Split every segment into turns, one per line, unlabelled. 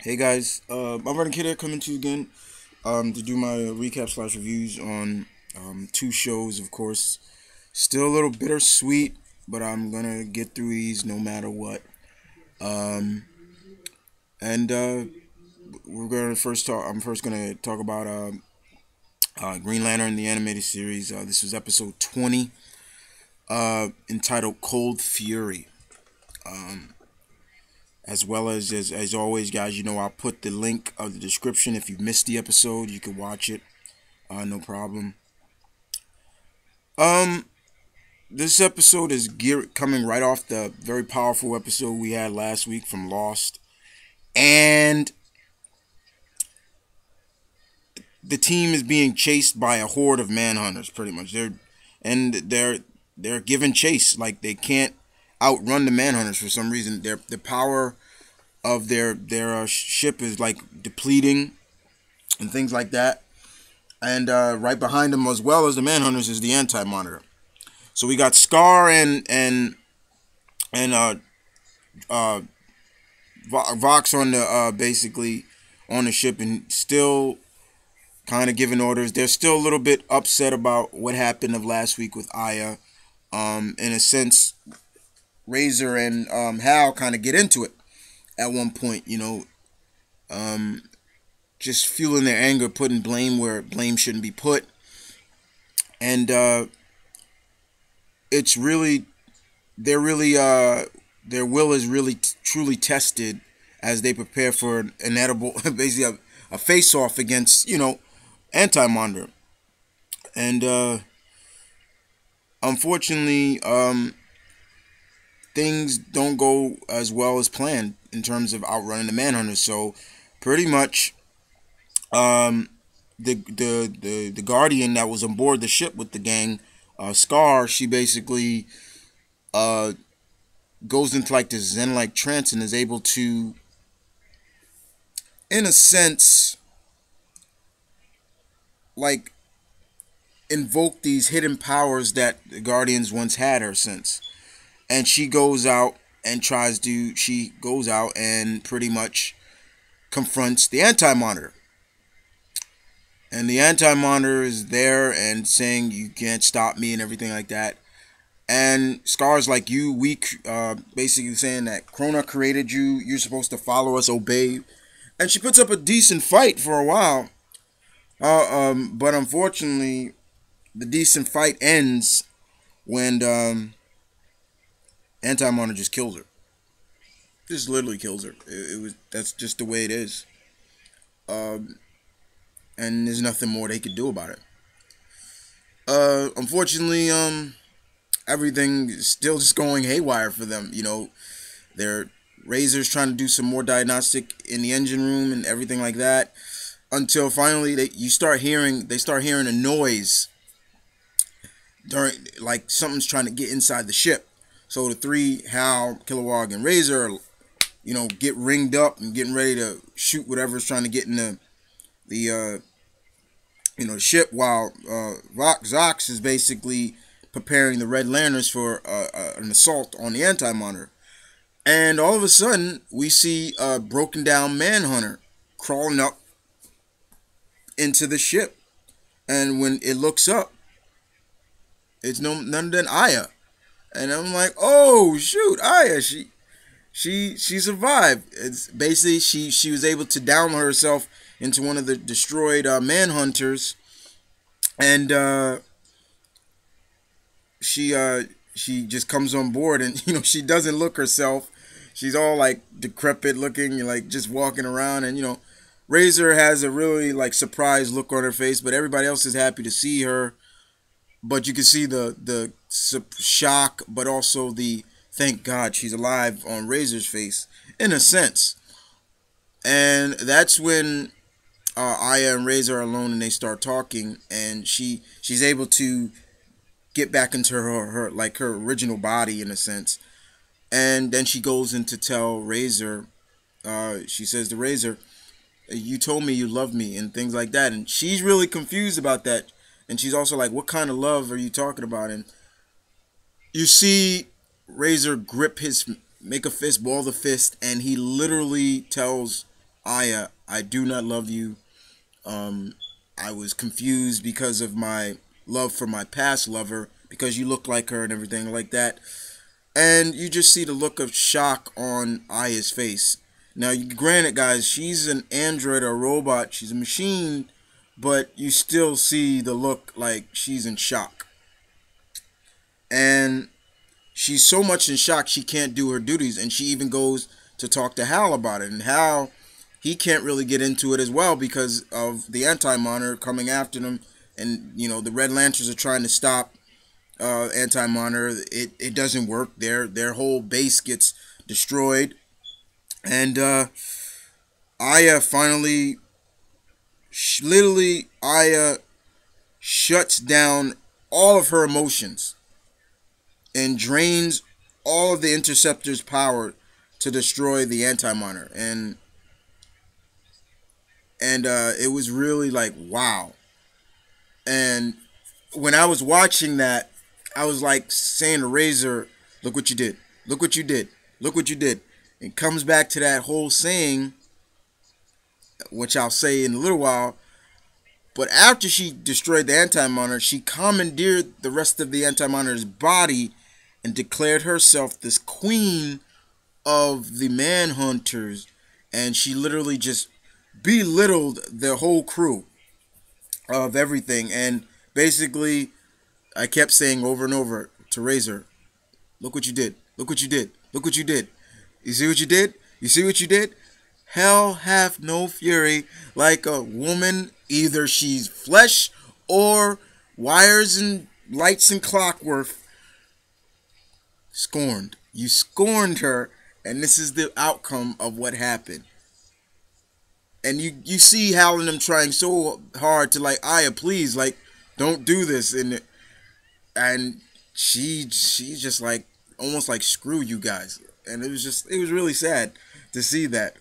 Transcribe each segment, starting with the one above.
Hey guys, I'm Running Kid here coming to you again to do my recap slash reviews on two shows, of course. Still a little bittersweet, but I'm gonna get through these no matter what. Um, and we're gonna first talk. I'm first gonna talk about Green Lantern, the animated series. This was episode 20, entitled "Cold Fury." Um, as well as always, guys, I'll put the link of the description. If you missed the episode, you can watch it. No problem. Um, this episode is coming right off the very powerful episode we had last week from Lost, and the team is being chased by a horde of manhunters. Pretty much, they're given chase. Like, they can't outrun the manhunters for some reason. The power of their ship is like depleting and things like that. And right behind them, as well as the manhunters, is the anti-monitor. So we got Scar and uh, Vox on the basically on the ship and still kind of giving orders. They're still a little bit upset about what happened of last week with Aya. In a sense, Razor and Hal kind of get into it at one point. Just fueling their anger, putting blame where blame shouldn't be put, and it's really they're really their will is really truly tested as they prepare for an inedible, basically a face off against anti-monitor. And unfortunately, things don't go as well as planned in terms of outrunning the manhunters. So pretty much, the guardian that was on board the ship with the gang, Scar, she basically uh goes into like this zen-like trance and is able to, in a sense, like, invoke these hidden powers that the Guardians once had her since. And she goes out and she goes out and pretty much confronts the Anti-Monitor. And the Anti-Monitor is there and saying, "You can't stop me," and everything like that. And Scar's like, "You weak," basically saying that Krona created you. You're supposed to follow us, obey. And she puts up a decent fight for a while. But unfortunately, the decent fight ends when Anti-Monitor just kills her. Just literally kills her. That's just the way it is. Um, and there's nothing more they could do about it. Unfortunately, everything is still just going haywire for them. Their Razor's trying to do some more diagnostic in the engine room and everything like that, until finally they start hearing a noise during, like, something's trying to get inside the ship. So the three, Hal, Kilowog, and Razor, get ringed up and getting ready to shoot whatever's trying to get in the ship, while Zox is basically preparing the Red Lanterns for an assault on the Anti-Monitor. And all of a sudden, we see a broken down Manhunter crawling up into the ship. And when it looks up, it's none other than Aya. And I'm like, "Oh shoot, Aya, she survived." It's basically she was able to download herself into one of the destroyed Manhunters, and she just comes on board, and she doesn't look herself. She's all like decrepit looking, like just walking around, and Razor has a really like surprised look on her face, but everybody else is happy to see her. But you can see the shock, but also the "thank God she's alive" on Razor's face, in a sense. And that's when Aya and Razor are alone, and they start talking, and she's able to get back into her like her original body, in a sense. And then she goes in to tell Razor, she says to Razor, "You told me you loved me," and things like that. And she's really confused about that. And she's also like, "What kind of love are you talking about?" And you see Razor make a fist, ball the fist, and he literally tells I do not love you. Um, I was confused because of my love for my past lover because you look like her and everything like that. And you just see the look of shock on Aya's face. Now, granted, guys, she's an android or a robot. She's a machine, but you still see the look like she's in shock. And she's so much in shock she can't do her duties, and she even goes to talk to Hal about it. And Hal, he can't really get into it as well because of the Anti-Monitor coming after them, and the Red Lanterns are trying to stop Anti-Monitor. It doesn't work. Their whole base gets destroyed, and Aya finally, literally, Aya shuts down all of her emotions and drains all of the Interceptor's power to destroy the Anti-Monitor. And it was really like, wow. And when I was watching that, I was like saying to Razor, look what you did. Look what you did. Look what you did. It comes back to that whole saying, which I'll say in a little while. But after she destroyed the Anti-Monitor, she commandeered the rest of the Anti-Monitor's body and declared herself this queen of the Manhunters. And she literally just belittled the whole crew of everything. And basically, I kept saying over and over to Razor, look what you did. Look what you did. Look what you did. You see what you did? You see what you did? Hell hath no fury like a woman. Either she's flesh or wires and lights and clockwork. Scorned. You scorned her, and this is the outcome of what happened. And you see Hal and them trying so hard to like, Aya, please, like, don't do this. And she's just like, almost like, screw you guys. And it was really sad to see that.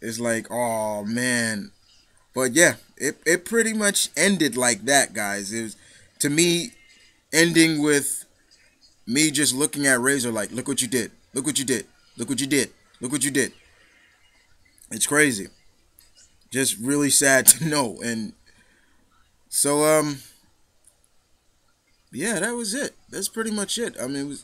It's like, oh man. But yeah, it pretty much ended like that, guys. It was, to me, ending with me just looking at Razor like, look what you did. Look what you did. Look what you did. Look what you did. It's crazy. Just really sad to know. And so yeah, that was it. That's pretty much it. I mean,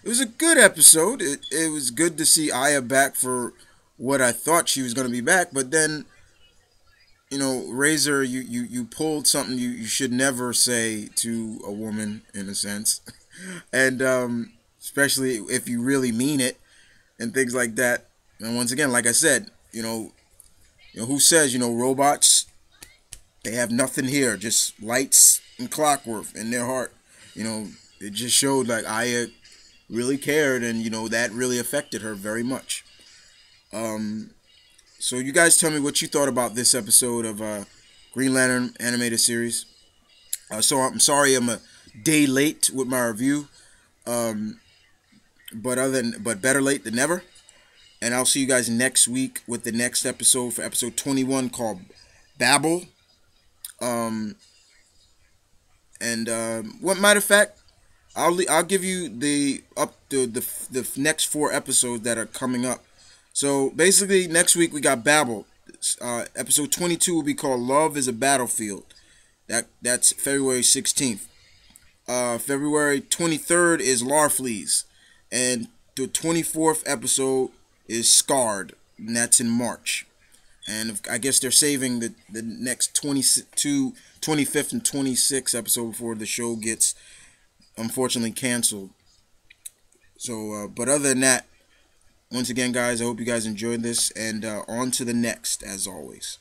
it was a good episode. It was good to see Aya back for what I thought she was going to be back, but then Razor, you pulled something you should never say to a woman, in a sense, and especially if you really mean it and things like that. And once again, like I said, who says robots, they have nothing here, just lights and clockwork in their heart. It just showed like Aya really cared, and that really affected her very much. So you guys tell me what you thought about this episode of Green Lantern animated series. So I'm sorry I'm a day late with my review, but better late than never. And I'll see you guys next week with the next episode for episode 21 called Babel. What matter of fact, I'll give you the next 4 episodes that are coming up. So basically, next week we got Babel. Episode 22 will be called "Love Is a Battlefield." That's February 16th. February 23rd is Larfleeze, and the 24th episode is Scarred, and that's in March. And I guess they're saving the next 25th and 26th episode before the show gets unfortunately canceled. So, but other than that, once again, guys, I hope you guys enjoyed this, and on to the next, as always.